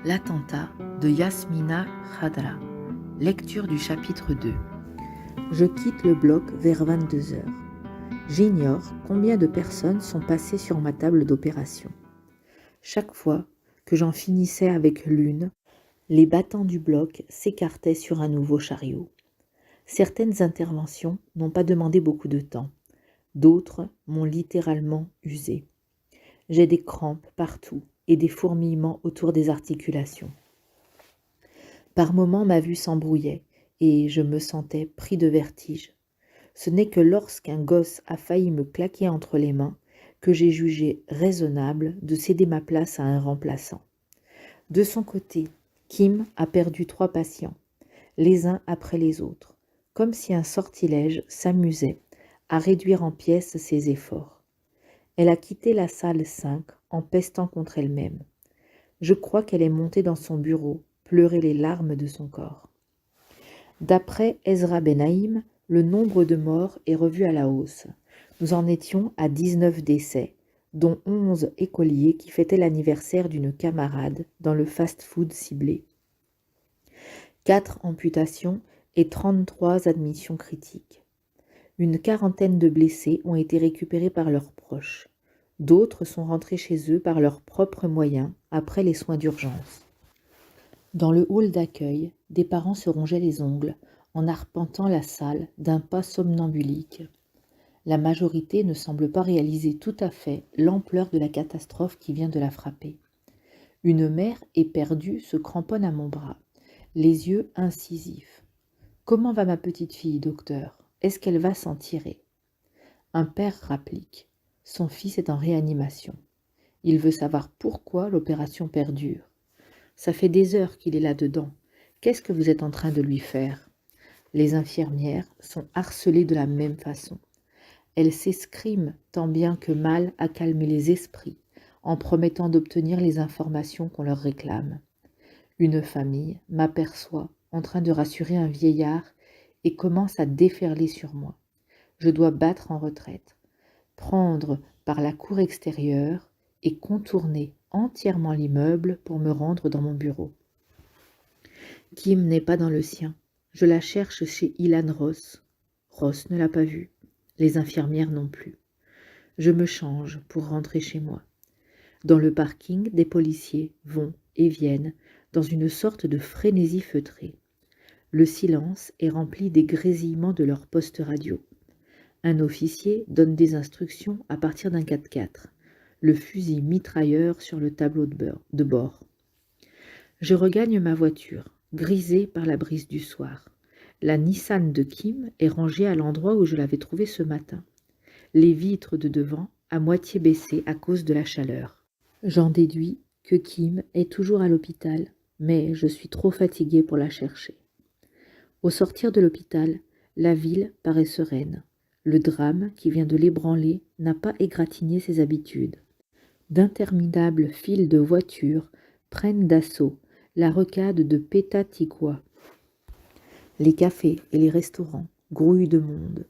L'attentat de Yasmina Khadra. Lecture du chapitre 2. Je quitte le bloc vers 22 heures. J'ignore combien de personnes sont passées sur ma table d'opération. Chaque fois que j'en finissais avec l'une, les battants du bloc s'écartaient sur un nouveau chariot. Certaines interventions n'ont pas demandé beaucoup de temps. D'autres m'ont littéralement usé. J'ai des crampes partout et des fourmillements autour des articulations. Par moments, ma vue s'embrouillait et je me sentais pris de vertige. Ce n'est que lorsqu'un gosse a failli me claquer entre les mains que j'ai jugé raisonnable de céder ma place à un remplaçant. De son côté, Kim a perdu 3 patients, les uns après les autres, comme si un sortilège s'amusait à réduire en pièces ses efforts. Elle a quitté la salle 5 en pestant contre elle-même. Je crois qu'elle est montée dans son bureau, pleurer les larmes de son corps. D'après Ezra Benaïm, le nombre de morts est revu à la hausse. Nous en étions à 19 décès, dont 11 écoliers qui fêtaient l'anniversaire d'une camarade dans le fast-food ciblé. 4 amputations et 33 admissions critiques. Une quarantaine de blessés ont été récupérés par leurs proches. D'autres sont rentrés chez eux par leurs propres moyens après les soins d'urgence. Dans le hall d'accueil, des parents se rongeaient les ongles en arpentant la salle d'un pas somnambulique. La majorité ne semble pas réaliser tout à fait l'ampleur de la catastrophe qui vient de la frapper. Une mère éperdue se cramponne à mon bras, les yeux incisifs. « Comment va ma petite fille, docteur ? Est-ce qu'elle va s'en tirer ?» Un père rapplique. Son fils est en réanimation. Il veut savoir pourquoi l'opération perdure. Ça fait des heures qu'il est là-dedans. Qu'est-ce que vous êtes en train de lui faire ? Les infirmières sont harcelées de la même façon. Elles s'escriment tant bien que mal à calmer les esprits, en promettant d'obtenir les informations qu'on leur réclame. Une famille m'aperçoit en train de rassurer un vieillard et commence à déferler sur moi. Je dois battre en retraite, prendre par la cour extérieure et contourner entièrement l'immeuble pour me rendre dans mon bureau. Kim n'est pas dans le sien. Je la cherche chez Ilan Ross. Ross ne l'a pas vue. Les infirmières non plus. Je me change pour rentrer chez moi. Dans le parking, des policiers vont et viennent dans une sorte de frénésie feutrée. Le silence est rempli des grésillements de leur poste radio. Un officier donne des instructions à partir d'un 4x4, le fusil mitrailleur sur le tableau de bord. Je regagne ma voiture, grisée par la brise du soir. La Nissan de Kim est rangée à l'endroit où je l'avais trouvée ce matin. Les vitres de devant à moitié baissées à cause de la chaleur. J'en déduis que Kim est toujours à l'hôpital, mais je suis trop fatiguée pour la chercher. Au sortir de l'hôpital, la ville paraît sereine. Le drame qui vient de l'ébranler n'a pas égratigné ses habitudes. D'interminables files de voitures prennent d'assaut la rocade de Petah Tikwa. Les cafés et les restaurants grouillent de monde.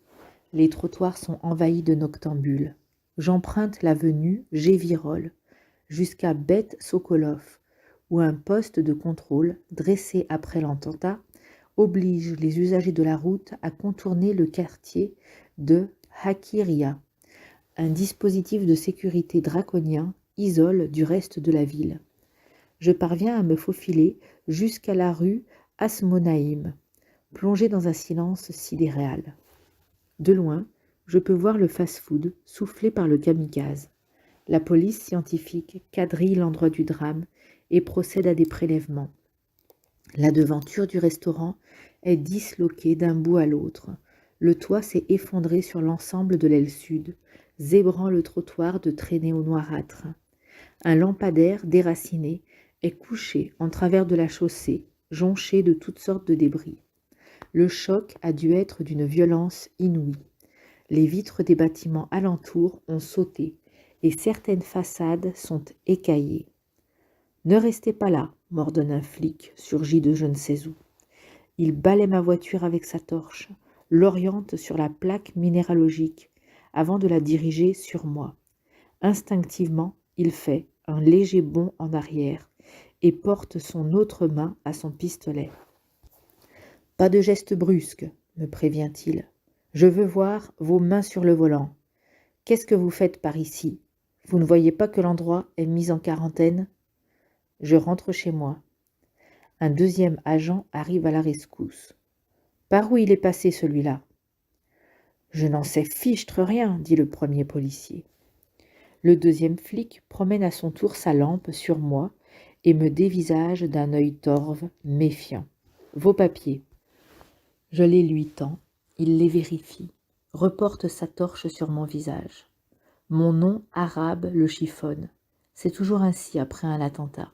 Les trottoirs sont envahis de noctambules. J'emprunte l'avenue Gévirol jusqu'à Bet Sokolov, où un poste de contrôle dressé après l'attentat oblige les usagers de la route à contourner le quartier de Hakiria. Un dispositif de sécurité draconien isole du reste de la ville. Je parviens à me faufiler jusqu'à la rue Asmonaïm, plongée dans un silence sidéral. De loin, je peux voir le fast-food soufflé par le kamikaze. La police scientifique quadrille l'endroit du drame et procède à des prélèvements. La devanture du restaurant est disloquée d'un bout à l'autre. Le toit s'est effondré sur l'ensemble de l'aile sud, zébrant le trottoir de traînées au noirâtre. Un lampadaire déraciné est couché en travers de la chaussée, jonché de toutes sortes de débris. Le choc a dû être d'une violence inouïe. Les vitres des bâtiments alentours ont sauté et certaines façades sont écaillées. « Ne restez pas là », m'ordonne un flic, surgi de je ne sais où. Il balaie ma voiture avec sa torche, l'oriente sur la plaque minéralogique, avant de la diriger sur moi. Instinctivement, il fait un léger bond en arrière et porte son autre main à son pistolet. « Pas de geste brusque, me prévient-il. Je veux voir vos mains sur le volant. Qu'est-ce que vous faites par ici? Vous ne voyez pas que l'endroit est mis en quarantaine? » Je rentre chez moi. Un deuxième agent arrive à la rescousse. « Par où il est passé celui-là? » « Je n'en sais fichtre rien, dit le premier policier. Le deuxième flic promène à son tour sa lampe sur moi et me dévisage d'un œil torve, méfiant. « Vos papiers. » Je les lui tends, il les vérifie, reporte sa torche sur mon visage. Mon nom arabe le chiffonne. C'est toujours ainsi après un attentat.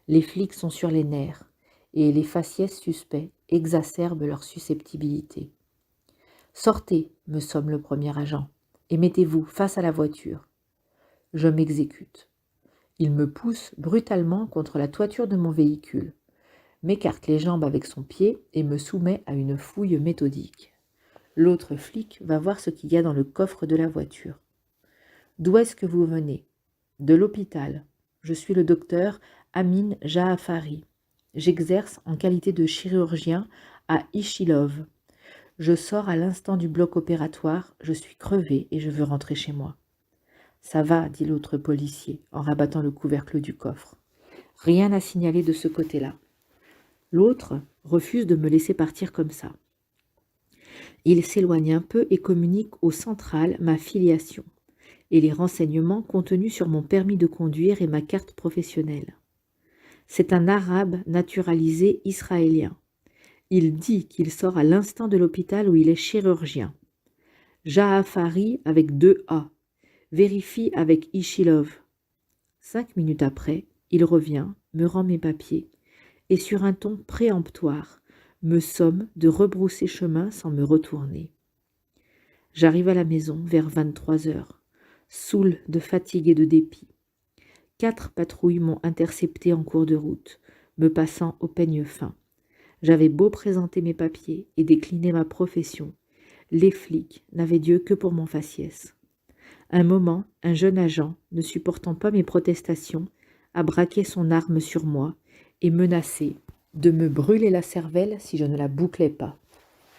Les flics sont sur les nerfs et les faciès suspects exacerbent leur susceptibilité. « Sortez, me somme le premier agent, et mettez-vous face à la voiture. » Je m'exécute. Il me pousse brutalement contre la toiture de mon véhicule, m'écarte les jambes avec son pied et me soumet à une fouille méthodique. L'autre flic va voir ce qu'il y a dans le coffre de la voiture. « D'où est-ce que vous venez ? » ?»« De l'hôpital. Je suis le docteur Amin Jaafari. J'exerce en qualité de chirurgien à Ishilov. Je sors à l'instant du bloc opératoire, je suis crevé et je veux rentrer chez moi. »« Ça va, dit l'autre policier en rabattant le couvercle du coffre. Rien à signaler de ce côté-là. L'autre refuse de me laisser partir comme ça. Il s'éloigne un peu et communique au central ma filiation et les renseignements contenus sur mon permis de conduire et ma carte professionnelle. C'est un arabe naturalisé israélien. Il dit qu'il sort à l'instant de l'hôpital où il est chirurgien. Jaafari avec 2 A. Vérifie avec Ishilov. 5 minutes après, il revient, me rend mes papiers et sur un ton préemptoire, me somme de rebrousser chemin sans me retourner. J'arrive à la maison vers 23 heures, saoul de fatigue et de dépit. 4 patrouilles m'ont intercepté en cours de route, me passant au peigne fin. J'avais beau présenter mes papiers et décliner ma profession, les flics n'avaient Dieu que pour mon faciès. Un moment, un jeune agent, ne supportant pas mes protestations, a braqué son arme sur moi et menacé de me brûler la cervelle si je ne la bouclais pas.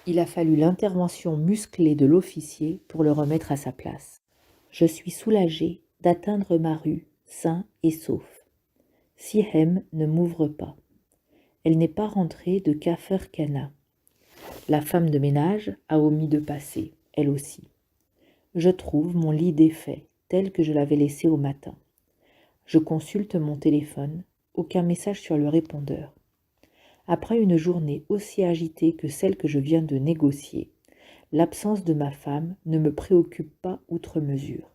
Il a fallu l'intervention musclée de l'officier pour le remettre à sa place. Je suis soulagé d'atteindre ma rue, sain et sauf. Sihem ne m'ouvre pas. Elle n'est pas rentrée de Kafr Kana. La femme de ménage a omis de passer, elle aussi. Je trouve mon lit défait, tel que je l'avais laissé au matin. Je consulte mon téléphone, aucun message sur le répondeur. Après une journée aussi agitée que celle que je viens de négocier, l'absence de ma femme ne me préoccupe pas outre mesure.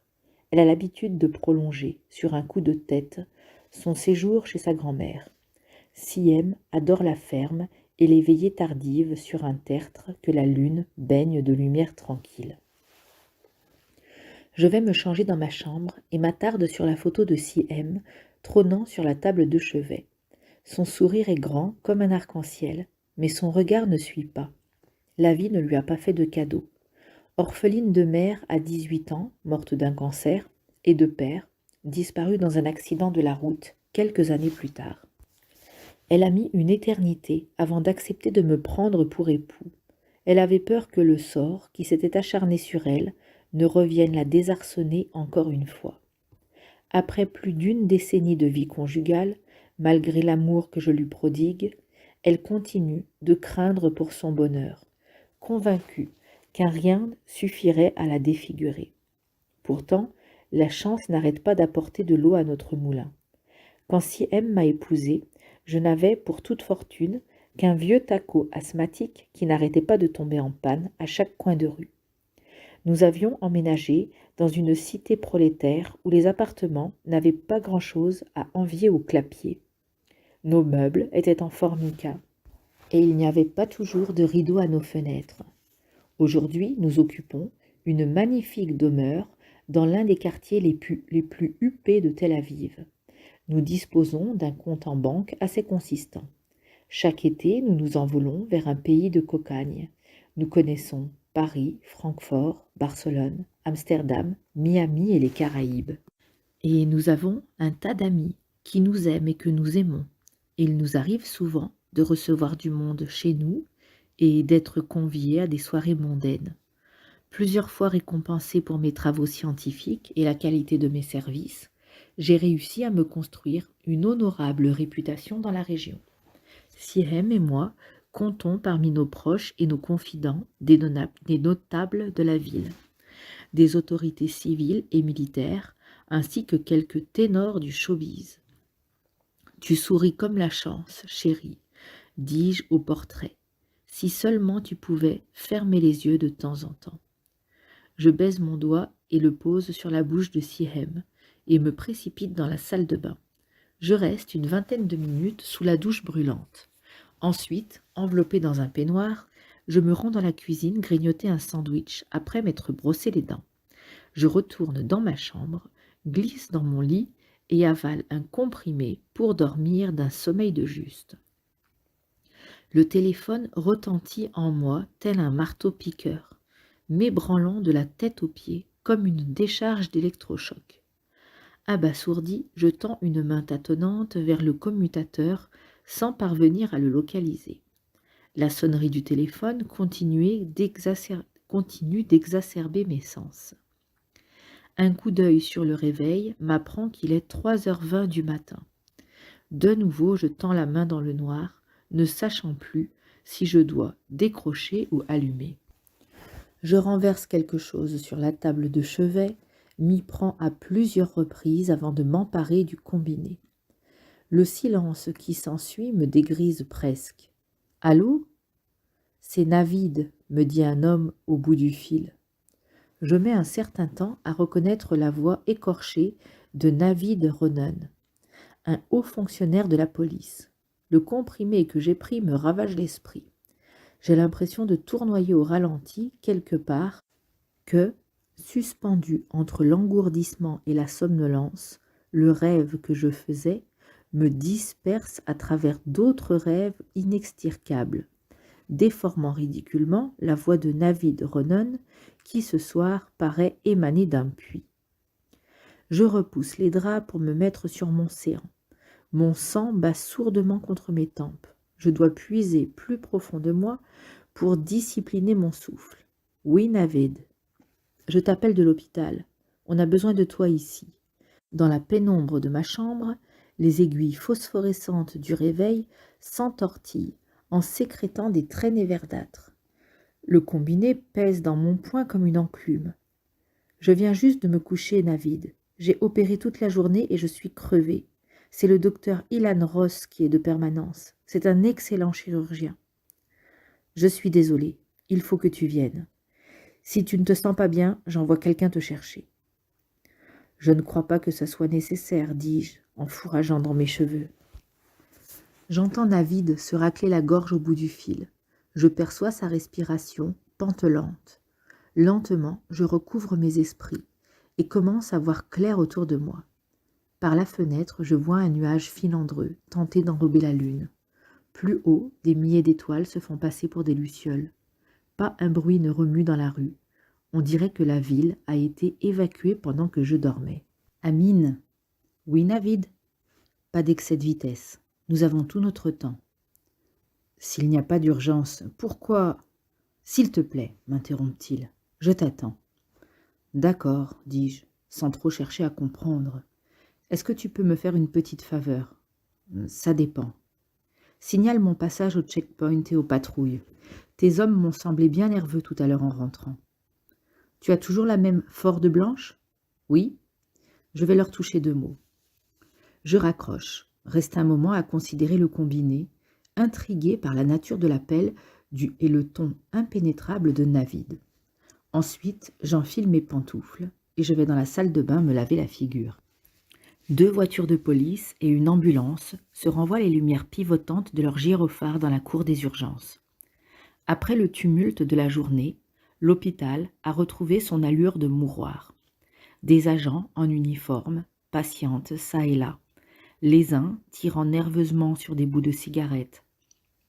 Elle a l'habitude de prolonger, sur un coup de tête, son séjour chez sa grand-mère. Siem adore la ferme et les veillées tardives sur un tertre que la lune baigne de lumière tranquille. Je vais me changer dans ma chambre et m'attarde sur la photo de Siem trônant sur la table de chevet. Son sourire est grand comme un arc-en-ciel, mais son regard ne suit pas. La vie ne lui a pas fait de cadeau. Orpheline de mère à 18 ans, morte d'un cancer, et de père, disparue dans un accident de la route quelques années plus tard. Elle a mis une éternité avant d'accepter de me prendre pour époux. Elle avait peur que le sort, qui s'était acharné sur elle, ne revienne la désarçonner encore une fois. Après plus d'une décennie de vie conjugale, malgré l'amour que je lui prodigue, elle continue de craindre pour son bonheur, convaincue qu'un rien suffirait à la défigurer. Pourtant, la chance n'arrête pas d'apporter de l'eau à notre moulin. Quand Siem m'a épousée, je n'avais, pour toute fortune, qu'un vieux taco asthmatique qui n'arrêtait pas de tomber en panne à chaque coin de rue. Nous avions emménagé dans une cité prolétaire où les appartements n'avaient pas grand-chose à envier au clapier. Nos meubles étaient en formica et il n'y avait pas toujours de rideaux à nos fenêtres. Aujourd'hui, nous occupons une magnifique demeure dans l'un des quartiers les plus huppés de Tel Aviv. Nous disposons d'un compte en banque assez consistant. Chaque été, nous nous envolons vers un pays de cocagne. Nous connaissons Paris, Francfort, Barcelone, Amsterdam, Miami et les Caraïbes. Et nous avons un tas d'amis qui nous aiment et que nous aimons. Il nous arrive souvent de recevoir du monde chez nous et d'être conviés à des soirées mondaines. Plusieurs fois récompensé pour mes travaux scientifiques et la qualité de mes services, j'ai réussi à me construire une honorable réputation dans la région. Sihem et moi comptons parmi nos proches et nos confidents des notables de la ville, des autorités civiles et militaires, ainsi que quelques ténors du showbiz. Tu souris comme la chance, chérie, dis-je au portrait. Si seulement tu pouvais fermer les yeux de temps en temps. Je baise mon doigt et le pose sur la bouche de Sihem et me précipite dans la salle de bain. Je reste une vingtaine de minutes sous la douche brûlante. Ensuite, enveloppé dans un peignoir, je me rends dans la cuisine grignoter un sandwich après m'être brossé les dents. Je retourne dans ma chambre, glisse dans mon lit et avale un comprimé pour dormir d'un sommeil de juste. Le téléphone retentit en moi tel un marteau-piqueur, m'ébranlant de la tête aux pieds comme une décharge d'électrochoc. Abasourdi, je tends une main tâtonnante vers le commutateur sans parvenir à le localiser. La sonnerie du téléphone continue d'exacerber mes sens. Un coup d'œil sur le réveil m'apprend qu'il est 3h20 du matin. De nouveau, je tends la main dans le noir, ne sachant plus si je dois décrocher ou allumer. Je renverse quelque chose sur la table de chevet, m'y prends à plusieurs reprises avant de m'emparer du combiné. Le silence qui s'ensuit me dégrise presque. « Allô ?» « C'est Navid », me dit un homme au bout du fil. Je mets un certain temps à reconnaître la voix écorchée de Navid Ronan, un haut fonctionnaire de la police. Le comprimé que j'ai pris me ravage l'esprit. J'ai l'impression de tournoyer au ralenti quelque part que, suspendu entre l'engourdissement et la somnolence, le rêve que je faisais me disperse à travers d'autres rêves inextricables, déformant ridiculement la voix de Navid Ronan qui ce soir paraît émaner d'un puits. Je repousse les draps pour me mettre sur mon séant. Mon sang bat sourdement contre mes tempes. Je dois puiser plus profond de moi pour discipliner mon souffle. « Oui, Navid. Je t'appelle de l'hôpital. On a besoin de toi ici. » Dans la pénombre de ma chambre, les aiguilles phosphorescentes du réveil s'entortillent en sécrétant des traînées verdâtres. Le combiné pèse dans mon poing comme une enclume. Je viens juste de me coucher, Navid. J'ai opéré toute la journée et je suis crevée. C'est le docteur Ilan Ross qui est de permanence. C'est un excellent chirurgien. Je suis désolée. Il faut que tu viennes. Si tu ne te sens pas bien, j'envoie quelqu'un te chercher. Je ne crois pas que ça soit nécessaire, dis-je, en fourrageant dans mes cheveux. J'entends Navid se racler la gorge au bout du fil. Je perçois sa respiration pantelante. Lentement, je recouvre mes esprits et commence à voir clair autour de moi. Par la fenêtre, je vois un nuage filandreux tenter d'enrober la lune. Plus haut, des milliers d'étoiles se font passer pour des lucioles. Pas un bruit ne remue dans la rue. On dirait que la ville a été évacuée pendant que je dormais. Amine. Oui, Navid. Pas d'excès de vitesse. Nous avons tout notre temps. S'il n'y a pas d'urgence, pourquoi... S'il te plaît, m'interrompt-il. Je t'attends. D'accord, dis-je, sans trop chercher à comprendre. Est-ce que tu peux me faire une petite faveur? Ça dépend. Signale mon passage au checkpoint et aux patrouilles. Tes hommes m'ont semblé bien nerveux tout à l'heure en rentrant. Tu as toujours la même Ford blanche? Oui. Je vais leur toucher 2 mots. Je raccroche, reste un moment à considérer le combiné, intrigué par la nature de l'appel et le ton impénétrable de Navid. Ensuite, j'enfile mes pantoufles et je vais dans la salle de bain me laver la figure. 2 voitures de police et une ambulance se renvoient les lumières pivotantes de leurs gyrophares dans la cour des urgences. Après le tumulte de la journée, l'hôpital a retrouvé son allure de mouroir. Des agents en uniforme patientent çà et là, les uns tirant nerveusement sur des bouts de cigarettes,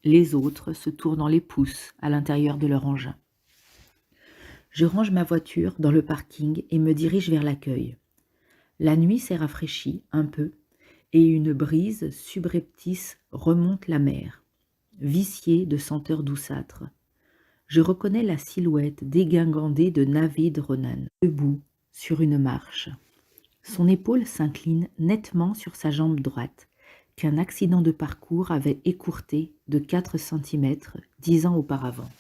les autres se tournant les pouces à l'intérieur de leur engin. Je range ma voiture dans le parking et me dirige vers l'accueil. La nuit s'est rafraîchie un peu et une brise subreptice remonte la mer, viciée de senteurs douceâtres. Je reconnais la silhouette dégingandée de Navid Ronan, debout sur une marche. Son épaule s'incline nettement sur sa jambe droite, qu'un accident de parcours avait écourtée de 4 centimètres 10 ans auparavant.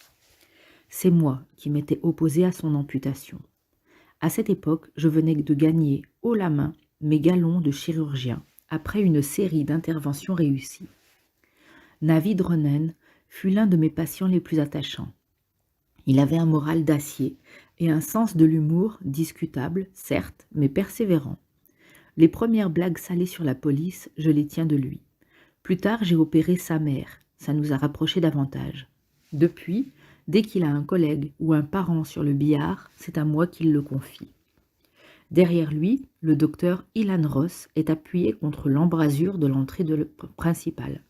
C'est moi qui m'étais opposé à son amputation. À cette époque, je venais de gagner haut la main mes galons de chirurgien après une série d'interventions réussies. Navid Ronan fut l'un de mes patients les plus attachants. Il avait un moral d'acier et un sens de l'humour discutable, certes, mais persévérant. Les premières blagues salées sur la police, je les tiens de lui. Plus tard, j'ai opéré sa mère, ça nous a rapprochés davantage. Depuis, dès qu'il a un collègue ou un parent sur le billard, c'est à moi qu'il le confie. Derrière lui, le docteur Ilan Ross est appuyé contre l'embrasure de l'entrée principale.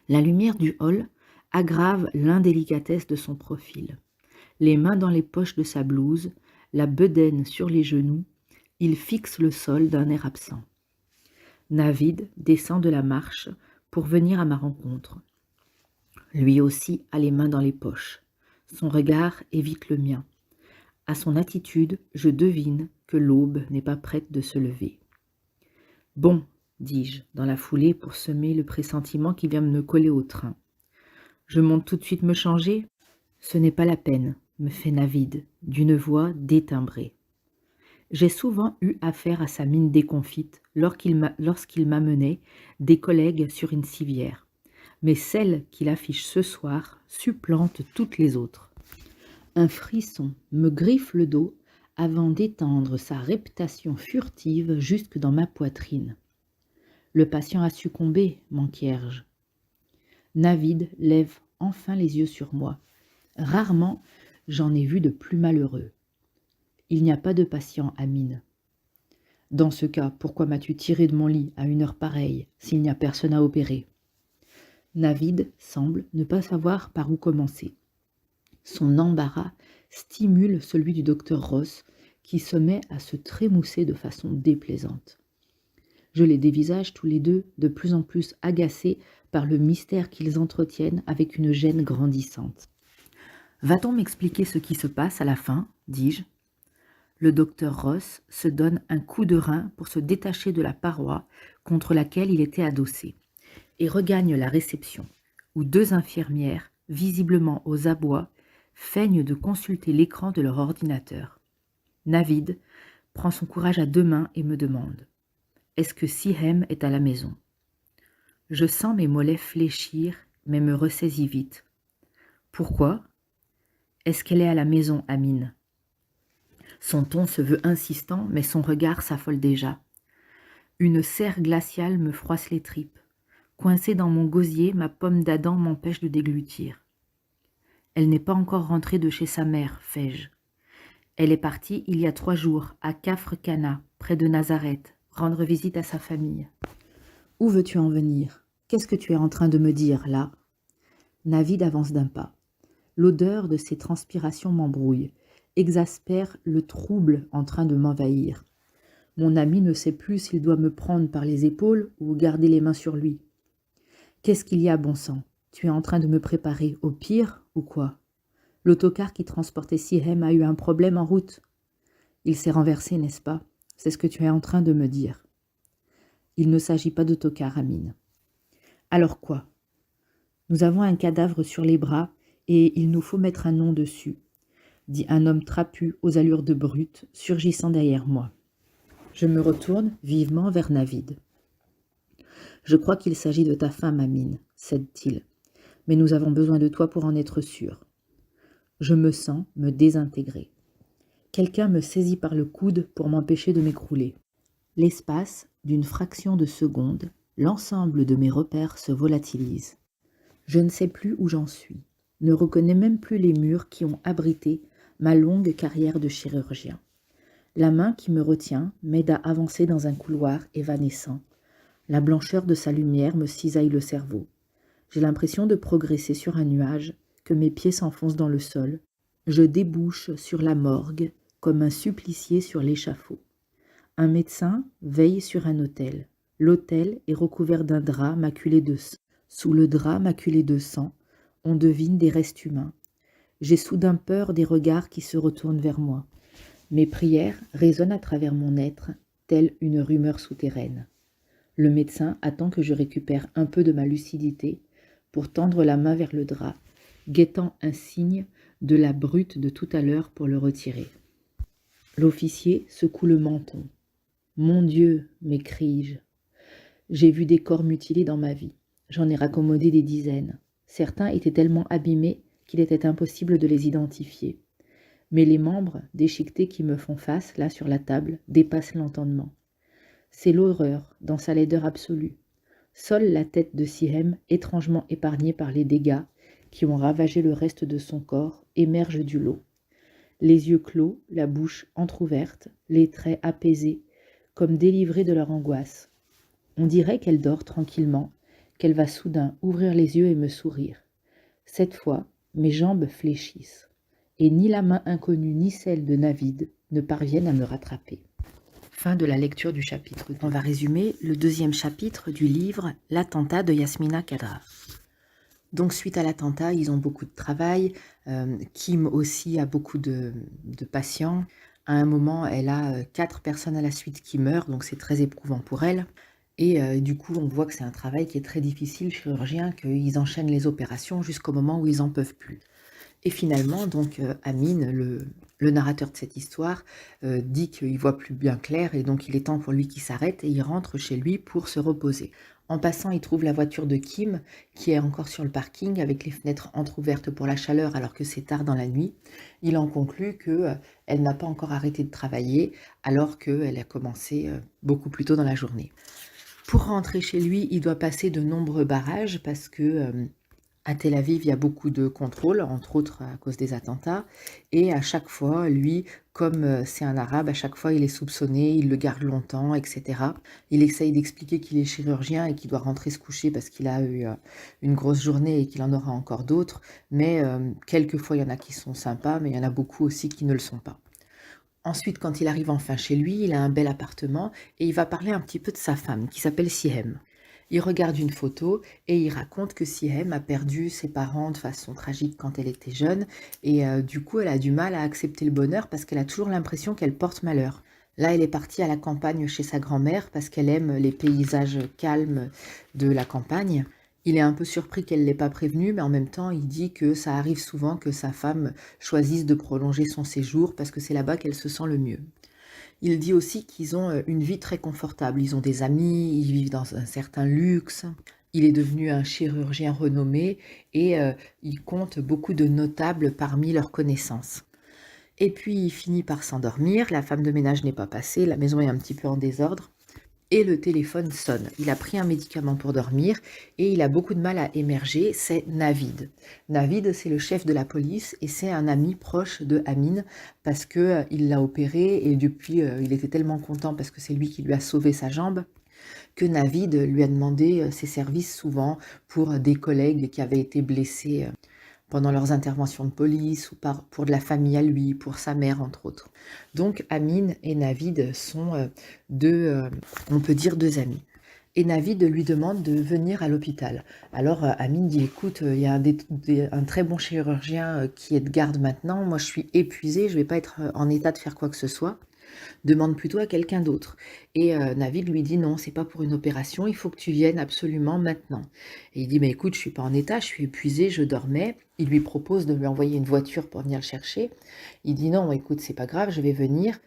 La lumière du hall aggrave l'indélicatesse de son profil. Les mains dans les poches de sa blouse, la bedaine sur les genoux, il fixe le sol d'un air absent. Navid descend de la marche pour venir à ma rencontre. Lui aussi a les mains dans les poches. Son regard évite le mien. À son attitude, je devine que l'aube n'est pas prête de se lever. « Bon, dis-je, dans la foulée pour semer le pressentiment qui vient me coller au train. Je monte tout de suite me changer ? Ce n'est pas la peine, me fait Navid, d'une voix détimbrée. J'ai souvent eu affaire à sa mine déconfite lorsqu'il m'amenait des collègues sur une civière, mais celle qu'il affiche ce soir supplante toutes les autres. Un frisson me griffe le dos avant d'étendre sa réputation furtive jusque dans ma poitrine. Le patient a succombé, m'enquiers-je. Navid lève enfin les yeux sur moi. Rarement j'en ai vu de plus malheureux. Il n'y a pas de patient, Amine. Dans ce cas, pourquoi m'as-tu tiré de mon lit à une heure pareille, s'il n'y a personne à opérer ? Navid semble ne pas savoir par où commencer. Son embarras stimule celui du docteur Ross, qui se met à se trémousser de façon déplaisante. Je les dévisage tous les deux, de plus en plus agacés par le mystère qu'ils entretiennent avec une gêne grandissante. « Va-t-on m'expliquer ce qui se passe à la fin ?» dis-je. Le docteur Ross se donne un coup de rein pour se détacher de la paroi contre laquelle il était adossé et regagne la réception, où 2 infirmières, visiblement aux abois, feignent de consulter l'écran de leur ordinateur. Navid prend son courage à 2 mains et me demande « Est-ce que Sihem est à la maison ?» Je sens mes mollets fléchir, mais me ressaisis vite. « Pourquoi ? Est-ce qu'elle est à la maison, Amine ?» Son ton se veut insistant, mais son regard s'affole déjà. Une serre glaciale me froisse les tripes. Coincée dans mon gosier, ma pomme d'Adam m'empêche de déglutir. Elle n'est pas encore rentrée de chez sa mère, fais-je. Elle est partie il y a 3 jours, à Kafr Kana, près de Nazareth, rendre visite à sa famille. Où veux-tu en venir ? Qu'est-ce que tu es en train de me dire, là ? Navid avance d'un pas. L'odeur de ses transpirations m'embrouille, exaspère le trouble en train de m'envahir. Mon ami ne sait plus s'il doit me prendre par les épaules ou garder les mains sur lui. Qu'est-ce qu'il y a, bon sang ? Tu es en train de me préparer au pire ou quoi ? L'autocar qui transportait Sihem a eu un problème en route. Il s'est renversé, n'est-ce pas ? C'est ce que tu es en train de me dire. Il ne s'agit pas d'autocar, Amine. Alors quoi ? Nous avons un cadavre sur les bras et il nous faut mettre un nom dessus, dit un homme trapu aux allures de brute, surgissant derrière moi. Je me retourne vivement vers Navid. Je crois qu'il s'agit de ta femme, Amine, cède-t-il, mais nous avons besoin de toi pour en être sûrs. Je me sens me désintégrer. Quelqu'un me saisit par le coude pour m'empêcher de m'écrouler. L'espace d'une fraction de seconde, l'ensemble de mes repères se volatilise. Je ne sais plus où j'en suis, ne reconnais même plus les murs qui ont abrité ma longue carrière de chirurgien. La main qui me retient m'aide à avancer dans un couloir évanescent. La blancheur de sa lumière me cisaille le cerveau. J'ai l'impression de progresser sur un nuage, que mes pieds s'enfoncent dans le sol. Je débouche sur la morgue comme un supplicié sur l'échafaud. Un médecin veille sur un autel. L'autel est recouvert d'un drap maculé de sang. Sous le drap maculé de sang, on devine des restes humains. J'ai soudain peur des regards qui se retournent vers moi. Mes prières résonnent à travers mon être, telle une rumeur souterraine. Le médecin attend que je récupère un peu de ma lucidité pour tendre la main vers le drap, guettant un signe de la brute de tout à l'heure pour le retirer. L'officier secoue le menton. « Mon Dieu !» m'écrie-je. J'ai vu des corps mutilés dans ma vie. J'en ai raccommodé des dizaines. Certains étaient tellement abîmés qu'il était impossible de les identifier. Mais les membres déchiquetés qui me font face, là sur la table, dépassent l'entendement. C'est l'horreur, dans sa laideur absolue. Seule la tête de Sihem, étrangement épargnée par les dégâts qui ont ravagé le reste de son corps, émerge du lot. Les yeux clos, la bouche entr'ouverte, les traits apaisés, comme délivrés de leur angoisse. On dirait qu'elle dort tranquillement, qu'elle va soudain ouvrir les yeux et me sourire. Cette fois, mes jambes fléchissent, et ni la main inconnue ni celle de Navid ne parviennent à me rattraper. Fin de la lecture du chapitre 2. On va résumer le deuxième chapitre du livre « L'attentat de Yasmina Khadra ». Donc suite à l'attentat, ils ont beaucoup de travail. Kim aussi a beaucoup de patients. À un moment, elle a 4 personnes à la suite qui meurent, donc c'est très éprouvant pour elle. Et du coup, on voit que c'est un travail qui est très difficile, chirurgien, qu'ils enchaînent les opérations jusqu'au moment où ils n'en peuvent plus. Et finalement, donc Amin, le narrateur de cette histoire, dit qu'il voit plus bien clair et donc il est temps pour lui qu'il s'arrête et il rentre chez lui pour se reposer. En passant, il trouve la voiture de Kim qui est encore sur le parking avec les fenêtres entr'ouvertes pour la chaleur alors que c'est tard dans la nuit. Il en conclut qu'elle n'a pas encore arrêté de travailler alors qu'elle a commencé beaucoup plus tôt dans la journée. Pour rentrer chez lui, il doit passer de nombreux barrages parce que à Tel Aviv, il y a beaucoup de contrôles, entre autres à cause des attentats. Et à chaque fois, lui, comme c'est un arabe, à chaque fois, il est soupçonné, il le garde longtemps, etc. Il essaye d'expliquer qu'il est chirurgien et qu'il doit rentrer se coucher parce qu'il a eu une grosse journée et qu'il en aura encore d'autres. Mais quelquefois, il y en a qui sont sympas, mais il y en a beaucoup aussi qui ne le sont pas. Ensuite, quand il arrive enfin chez lui, il a un bel appartement et il va parler un petit peu de sa femme qui s'appelle Sihem. Il regarde une photo et il raconte que Sihem a perdu ses parents de façon tragique quand elle était jeune et du coup elle a du mal à accepter le bonheur parce qu'elle a toujours l'impression qu'elle porte malheur. Là, elle est partie à la campagne chez sa grand-mère parce qu'elle aime les paysages calmes de la campagne. Il est un peu surpris qu'elle ne l'ait pas prévenu, mais en même temps, il dit que ça arrive souvent que sa femme choisisse de prolonger son séjour parce que c'est là-bas qu'elle se sent le mieux. Il dit aussi qu'ils ont une vie très confortable. Ils ont des amis, ils vivent dans un certain luxe. Il est devenu un chirurgien renommé et il compte beaucoup de notables parmi leurs connaissances. Et puis il finit par s'endormir, la femme de ménage n'est pas passée, la maison est un petit peu en désordre. Et le téléphone sonne. Il a pris un médicament pour dormir et il a beaucoup de mal à émerger, c'est Navid. Navid, c'est le chef de la police et c'est un ami proche de Amin parce que il l'a opéré et depuis il était tellement content parce que c'est lui qui lui a sauvé sa jambe que Navid lui a demandé ses services souvent pour des collègues qui avaient été blessés pendant leurs interventions de police ou pour de la famille à lui, pour sa mère entre autres. Donc Amin et Navid sont on peut dire deux amis. Et Navid lui demande de venir à l'hôpital. Alors Amin dit, écoute, il y a un très bon chirurgien qui est de garde maintenant, moi je suis épuisée, je ne vais pas être en état de faire quoi que ce soit. Demande plutôt à quelqu'un d'autre. Et Navid lui dit non, c'est pas pour une opération, il faut que tu viennes absolument maintenant. Et il dit mais écoute, je suis pas en état, je suis épuisé, je dormais. Il lui propose de lui envoyer une voiture pour venir le chercher. Il dit non, écoute, c'est pas grave, je vais venir.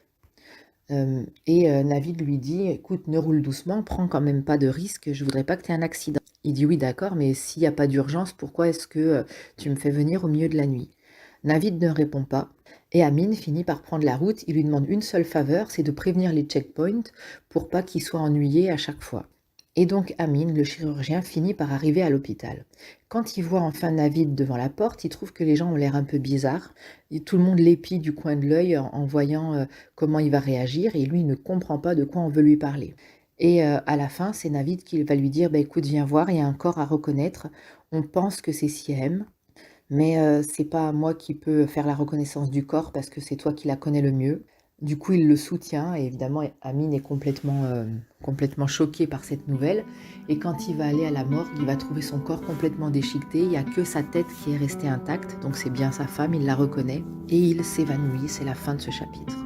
Navid lui dit écoute, ne roule doucement, prends quand même pas de risque, je voudrais pas que tu aies un accident. Il dit oui, d'accord, mais s'il n'y a pas d'urgence, pourquoi est-ce que tu me fais venir au milieu de la nuit? Navid ne répond pas et Amin finit par prendre la route. Il lui demande une seule faveur, c'est de prévenir les checkpoints pour pas qu'il soit ennuyé à chaque fois. Et donc Amin, le chirurgien, finit par arriver à l'hôpital. Quand il voit enfin Navid devant la porte, il trouve que les gens ont l'air un peu bizarres. Et tout le monde l'épie du coin de l'œil en voyant comment il va réagir et lui il ne comprend pas de quoi on veut lui parler. Et à la fin, c'est Navid qui va lui dire bah, écoute, viens voir, il y a un corps à reconnaître. On pense que c'est Sihem. Mais c'est pas moi qui peux faire la reconnaissance du corps parce que c'est toi qui la connais le mieux. Du coup, il le soutient et évidemment, Amine est complètement choqué par cette nouvelle. Et quand il va aller à la morgue, il va trouver son corps complètement déchiqueté. Il n'y a que sa tête qui est restée intacte. Donc c'est bien sa femme, il la reconnaît. Et il s'évanouit. C'est la fin de ce chapitre.